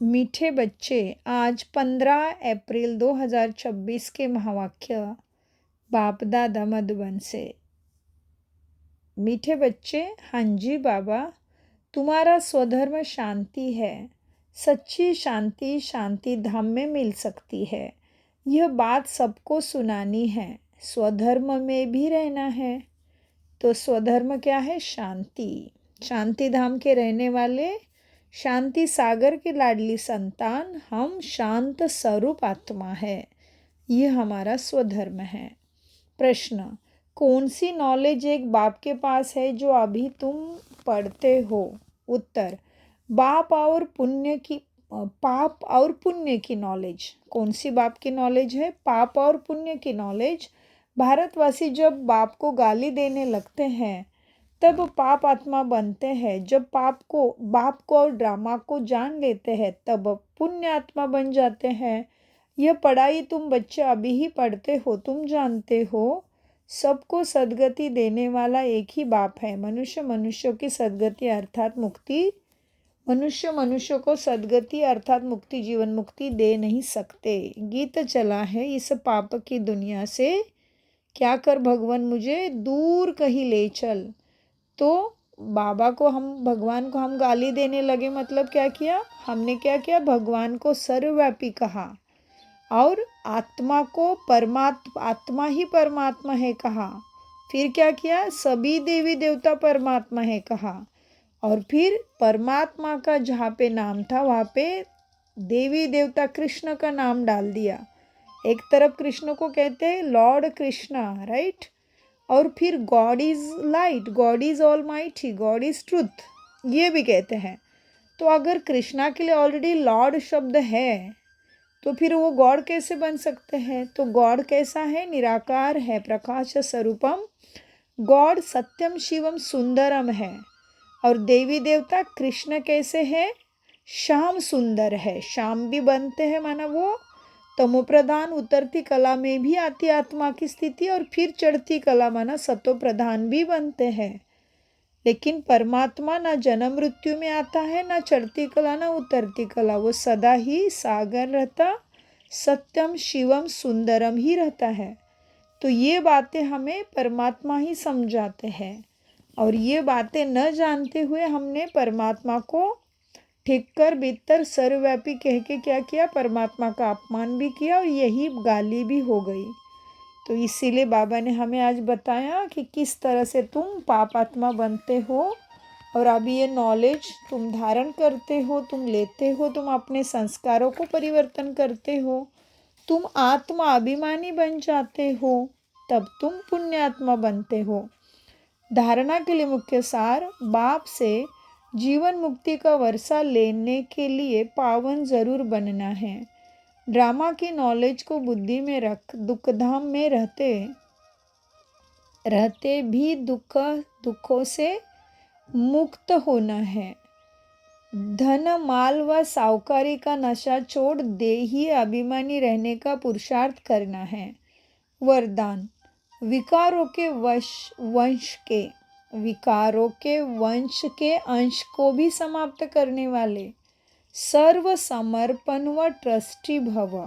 मीठे बच्चे, आज 15 अप्रैल 2026 के महावाक्य बाप दादा मधुबन से। मीठे बच्चे, हाँ जी बाबा, तुम्हारा स्वधर्म शांति है। सच्ची शांति शांति धाम में मिल सकती है। यह बात सबको सुनानी है। स्वधर्म में भी रहना है। तो स्वधर्म क्या है? शांति। शांति धाम के रहने वाले, शांति सागर की लाडली संतान, हम शांत स्वरूप आत्मा है। यह हमारा स्वधर्म है। प्रश्न, कौन सी नॉलेज एक बाप के पास है जो अभी तुम पढ़ते हो? उत्तर, पाप और पुण्य की नॉलेज। कौन सी बाप की नॉलेज है? पाप और पुण्य की नॉलेज। भारतवासी जब बाप को गाली देने लगते हैं तब पाप आत्मा बनते हैं। जब बाप को और ड्रामा को जान लेते हैं तब पुण्य आत्मा बन जाते हैं। यह पढ़ाई तुम बच्चे अभी ही पढ़ते हो। तुम जानते हो सबको सद्गति देने वाला एक ही बाप है। मनुष्य की सद्गति अर्थात मुक्ति, मनुष्य को सद्गति अर्थात मुक्ति, जीवन मुक्ति दे नहीं सकते। गीत चला है, इस पाप की दुनिया से क्या कर भगवान मुझे दूर कहीं ले चल। तो भगवान को हम गाली देने लगे, मतलब क्या किया हमने? क्या किया? भगवान को सर्वव्यापी कहा और आत्मा को आत्मा ही परमात्मा है कहा। फिर क्या किया? सभी देवी देवता परमात्मा है कहा। और फिर परमात्मा का जहाँ पे नाम था वहाँ पे देवी देवता कृष्ण का नाम डाल दिया। एक तरफ कृष्ण को कहते हैं लॉर्ड कृष्णा, राइट? और फिर God is light, God is all mighty, God is truth, ये भी कहते हैं। तो अगर कृष्णा के लिए ऑलरेडी लॉर्ड शब्द है तो फिर वो गॉड कैसे बन सकते हैं? तो गॉड कैसा है? निराकार है, प्रकाश स्वरूपम। गॉड सत्यम शिवम सुंदरम है। और देवी देवता कृष्ण कैसे है? श्याम सुंदर है। श्याम भी बनते हैं, माना वो तमो प्रधान उतरती कला में भी आती आत्मा की स्थिति, और फिर चढ़ती कला माना सतो प्रधान भी बनते हैं। लेकिन परमात्मा ना जन्म मृत्यु में आता है, ना चढ़ती कला ना उतरती कला। वो सदा ही सागर रहता, सत्यम शिवम सुंदरम ही रहता है। तो ये बातें हमें परमात्मा ही समझाते हैं। और ये बातें न जानते हुए हमने परमात्मा को ठीक कर भीतर सर्वव्यापी कह के क्या किया? परमात्मा का अपमान भी किया और यही गाली भी हो गई। तो इसीलिए बाबा ने हमें आज बताया कि किस तरह से तुम पाप आत्मा बनते हो और अभी ये नॉलेज तुम धारण करते हो, तुम लेते हो, तुम अपने संस्कारों को परिवर्तन करते हो, तुम आत्मा अभिमानी बन जाते हो, तब तुम पुण्य आत्मा बनते हो। धारणा के लिए मुख्य सार, बाप से जीवन मुक्ति का वर्षा लेने के लिए पावन जरूर बनना है। ड्रामा की नॉलेज को बुद्धि में रख दुखधाम में रहते भी दुखों से मुक्त होना है। धन माल व सावकारी का नशा छोड़ देही अभिमानी रहने का पुरुषार्थ करना है। वरदान, विकारों के वंश के अंश को भी समाप्त करने वाले सर्व समर्पण व ट्रस्टी भव।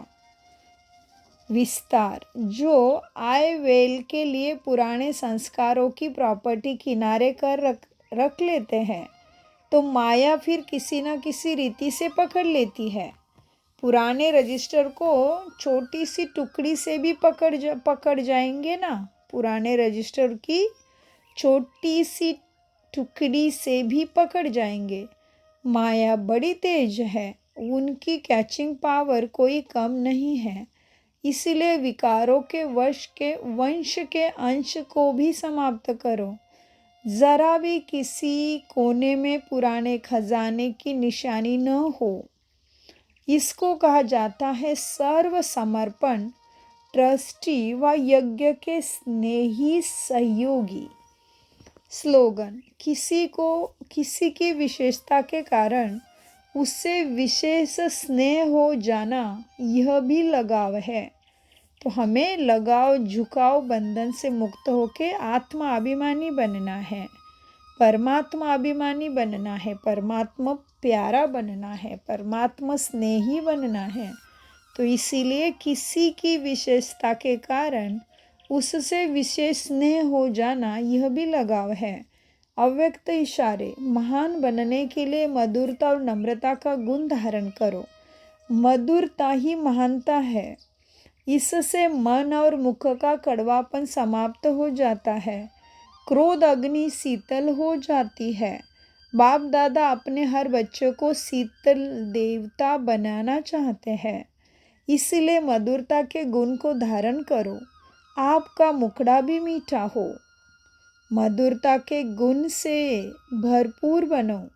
विस्तार, जो आय वेल के लिए पुराने संस्कारों की प्रॉपर्टी किनारे कर रख लेते हैं तो माया फिर किसी न किसी रीति से पकड़ लेती है। पुराने रजिस्टर को छोटी सी टुकड़ी से भी पकड़ जाएंगे ना। पुराने रजिस्टर की छोटी सी टुकड़ी से भी पकड़ जाएंगे। माया बड़ी तेज है, उनकी कैचिंग पावर कोई कम नहीं है। इसलिए विकारों के वंश के अंश को भी समाप्त करो। जरा भी किसी कोने में पुराने खजाने की निशानी न हो। इसको कहा जाता है सर्व समर्पण, ट्रस्टी व यज्ञ के स्नेही सहयोगी। स्लोगन, किसी की विशेषता के कारण उससे विशेष स्नेह हो जाना, यह भी लगाव है। तो हमें लगाव झुकाव बंधन से मुक्त होके आत्मा अभिमानी बनना है। परमात्मा अभिमानी बनना है, परमात्मा प्यारा बनना है, परमात्मा स्नेही बनना है। तो इसीलिए किसी की विशेषता के कारण उससे विशेष स्नेह हो जाना, यह भी लगाव है। अव्यक्त इशारे, महान बनने के लिए मधुरता और नम्रता का गुण धारण करो। मधुरता ही महानता है। इससे मन और मुख का कड़वापन समाप्त हो जाता है। क्रोध अग्नि शीतल हो जाती है। बाप दादा अपने हर बच्चे को शीतल देवता बनाना चाहते हैं। इसलिए मधुरता के गुण को धारण करो। आपका मुखड़ा भी मीठा हो। मधुरता के गुण से भरपूर बनो।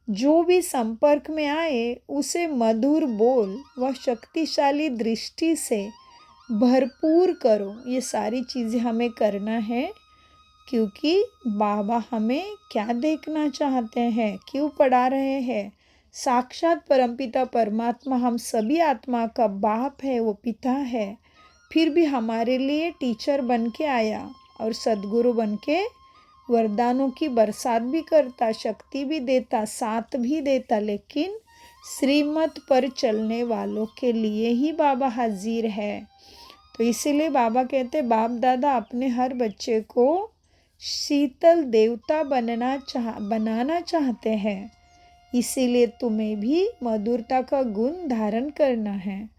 जो भी संपर्क में आए उसे मधुर बोल व शक्तिशाली दृष्टि से भरपूर करो। ये सारी चीज़ें हमें करना है, क्योंकि बाबा हमें क्या देखना चाहते हैं, क्यों पढ़ा रहे हैं। साक्षात परमपिता परमात्मा हम सभी आत्मा का बाप है, वो पिता है। फिर भी हमारे लिए टीचर बन के आया और सद्गुरु बन के वरदानों की बरसात भी करता, शक्ति भी देता, साथ भी देता। लेकिन श्रीमत पर चलने वालों के लिए ही बाबा हाजिर है। तो इसीलिए बाबा कहते बाप दादा अपने हर बच्चे को शीतल देवता बनाना चाहते हैं। इसीलिए तुम्हें भी मधुरता का गुण धारण करना है।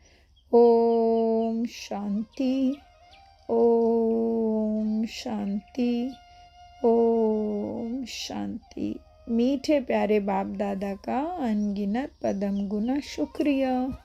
ओम शांति, ओम शांति, ओम शांति। मीठे प्यारे बाप दादा का अनगिनत पदम गुना शुक्रिया।